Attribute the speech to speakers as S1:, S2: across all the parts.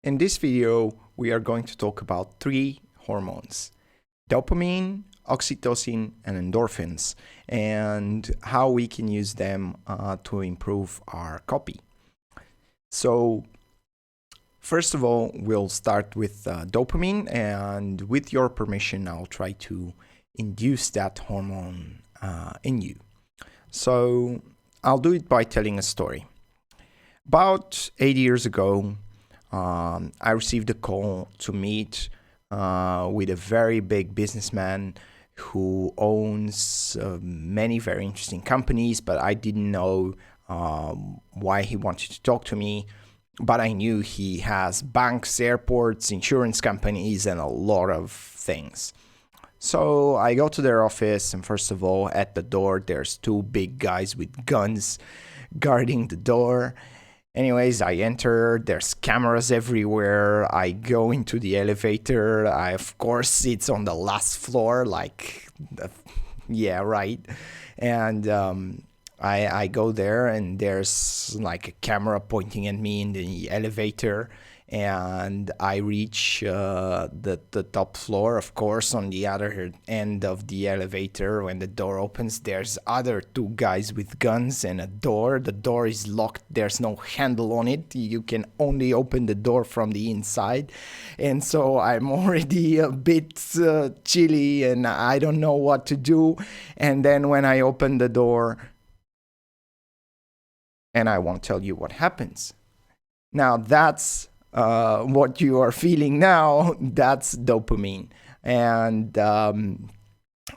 S1: In this video, we are going to talk about three hormones: dopamine, oxytocin, and endorphins, and how we can use them to improve our copy. So, first of all, we'll start with dopamine, and with your permission, I'll try to induce that hormone in you. So, I'll do it by telling a story. About 8 years ago, I received a call to meet with a very big businessman who owns many very interesting companies, but I didn't know why he wanted to talk to me. But I knew he has banks, airports, insurance companies, and a lot of things. So I go to their office, and first of all, at the door, there's two big guys with guns guarding the door. Anyways, I enter, there's cameras everywhere. I go into the elevator. Of course, it's on the last floor, yeah, right. And I go there, and there's like a camera pointing at me in the elevator. And I reach the top floor. Of course, on the other end of the elevator, when the door opens, there's other two guys with guns and a door. The door is locked. There's no handle on it. You can only open the door from the inside. And so I'm already a bit chilly, and I don't know what to do. And then when I open the door, and I won't tell you what happens. Now that's what you are feeling now, that's dopamine. And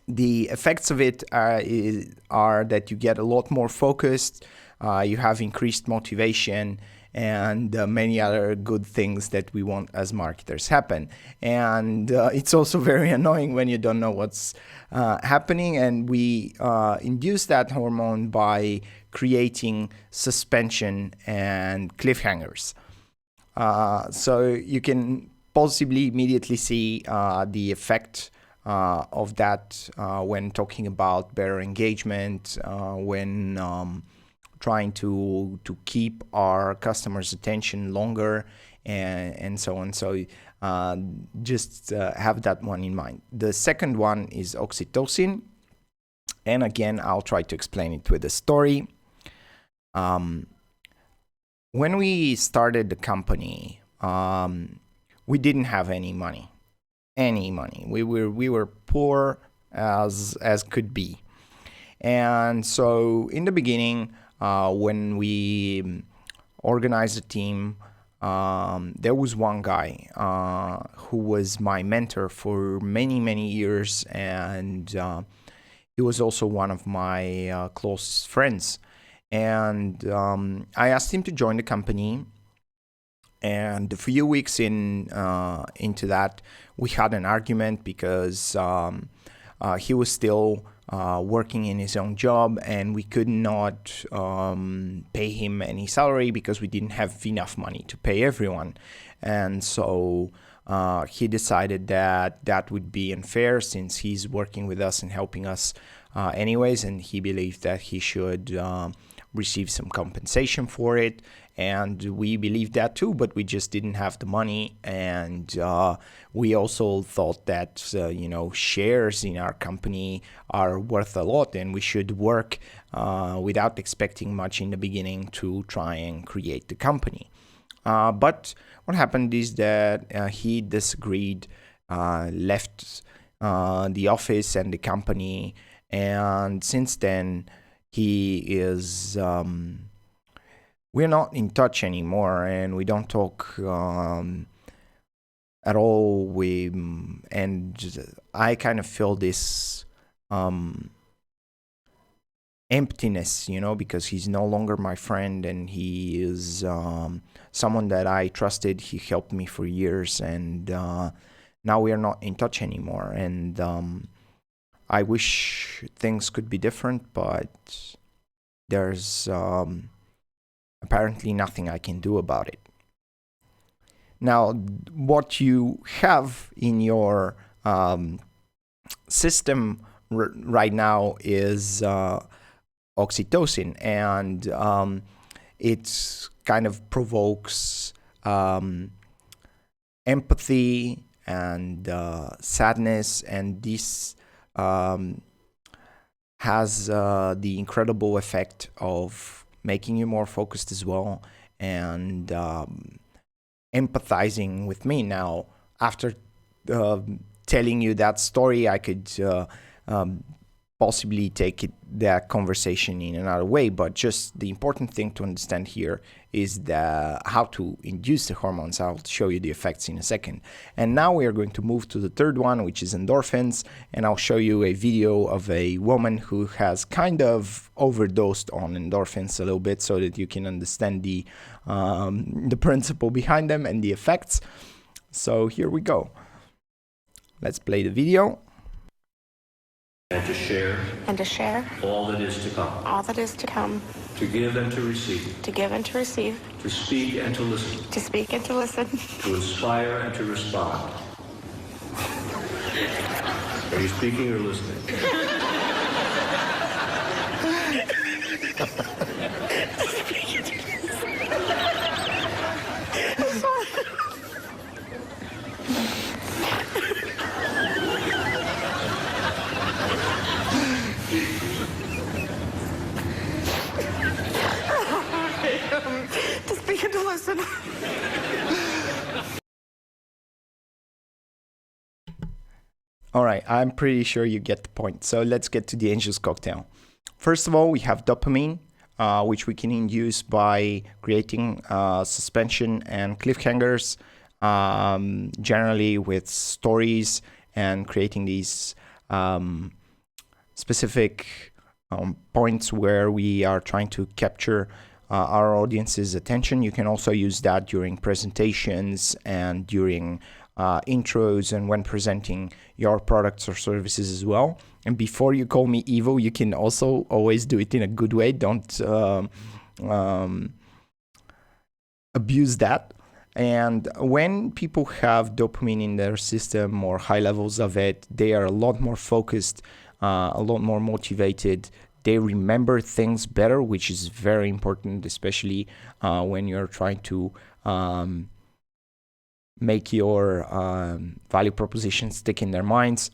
S1: the effects of it are that you get a lot more focused, you have increased motivation, and many other good things that we want as marketers happen. And it's also very annoying when you don't know what's happening. And we induce that hormone by creating suspension and cliffhangers. So you can possibly immediately see the effect of that when talking about better engagement, when trying to keep our customers' attention longer, and so on. So just have that one in mind. The second one is oxytocin. And again, I'll try to explain it with a story. When we started the company, we didn't have any money. We were poor as could be. And so in the beginning, when we organized a team, there was one guy who was my mentor for many years, and he was also one of my closest friends. And I asked him to join the company, and a few weeks into that, we had an argument because he was still working in his own job, and we could not pay him any salary because we didn't have enough money to pay everyone. And so he decided that would be unfair, since he's working with us and helping us anyways, and he believed that he should receive some compensation for it. And we believed that too, but we just didn't have the money. And we also thought that shares in our company are worth a lot, and we should work without expecting much in the beginning to try and create the company. But what happened is that he disagreed, left the office and the company, and since then he is we're not in touch anymore, and we don't talk at all. And I kind of feel this emptiness, because he's no longer my friend, and he is someone that I trusted. He helped me for years, and now we are not in touch anymore. And I wish things could be different, but there's apparently nothing I can do about it. Now, what you have in your system right now is oxytocin, and it kind of provokes empathy and sadness, and this has the incredible effect of making you more focused as well, and empathizing with me. Now, after telling you that story, I could possibly take that conversation in another way, but just the important thing to understand here is how to induce the hormones. I'll show you the effects in a second. And now we are going to move to the third one, which is endorphins, and I'll show you a video of a woman who has kind of overdosed on endorphins a little bit, so that you can understand the principle behind them and the effects. So here we go. Let's play the video.
S2: And to share.
S3: And to share.
S2: All that is to come.
S3: All that is to come.
S2: To give and to receive.
S3: To give and to receive.
S2: To speak and to listen.
S3: To speak and to listen.
S2: To inspire and to respond. Are you speaking or listening?
S3: To speak and to listen.
S1: All right, I'm pretty sure you get the point. So let's get to the Angel's Cocktail. First of all, we have dopamine, which we can induce by creating suspension and cliffhangers, generally with stories, and creating these specific points where we are trying to capture our audience's attention. You can also use that during presentations and during intros and when presenting your products or services as well. And before you call me evil, you can also always do it in a good way. Don't abuse that. And when people have dopamine in their system or high levels of it, they are a lot more focused, a lot more motivated. They remember things better, which is very important, especially when you're trying to make your value proposition stick in their minds.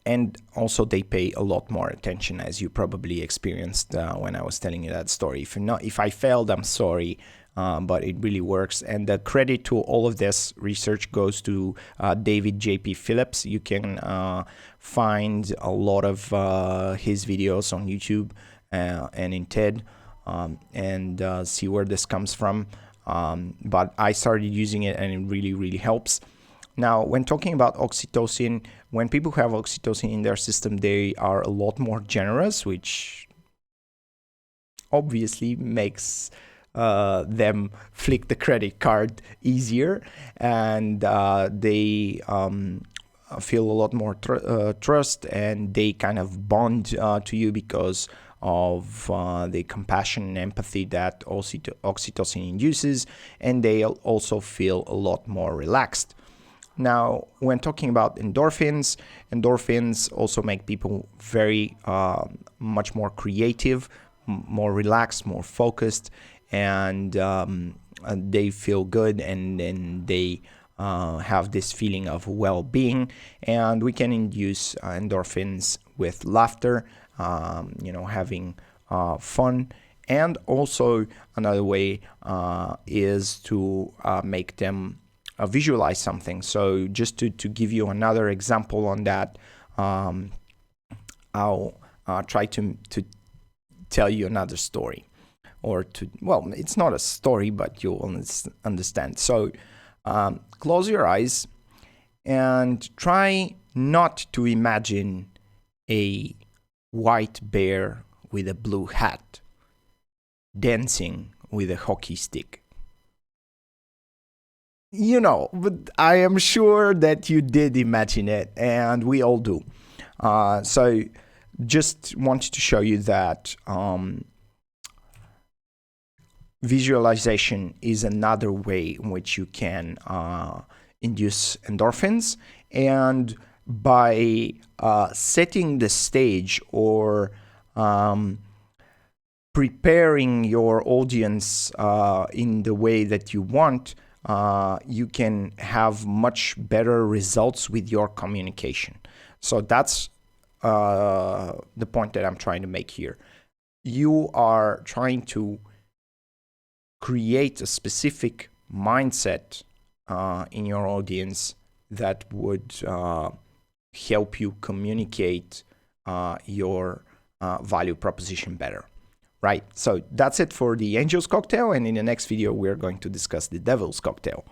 S1: And also they pay a lot more attention, as you probably experienced when I was telling you that story. If I failed, I'm sorry, but it really works. And the credit to all of this research goes to David J.P. Phillips. You can find a lot of his videos on YouTube and in TED, and see where this comes from. But I started using it, and it really, really helps. Now, when talking about oxytocin, when people have oxytocin in their system, they are a lot more generous, which obviously makes them flick the credit card easier, and they feel a lot more trust, and they kind of bond to you because of the compassion and empathy that oxytocin induces, and they also feel a lot more relaxed. Now, when talking about endorphins, endorphins also make people very much more creative, more relaxed, more focused, and they feel good, and then they have this feeling of well-being. And we can induce endorphins with laughter, having fun. And also another way is to make them visualize something. So just to give you another example on that, I'll try to tell you another story, well, it's not a story, but you'll understand. So close your eyes and try not to imagine a white bear with a blue hat dancing with a hockey stick. But I am sure that you did imagine it, and we all do. So just wanted to show you that visualization is another way in which you can induce endorphins. And by setting the stage or preparing your audience in the way that you want, you can have much better results with your communication. So that's the point that I'm trying to make here. You are trying to create a specific mindset in your audience that would help you communicate your value proposition better. Right, so that's it for the Angel's Cocktail, and in the next video we're going to discuss the Devil's Cocktail.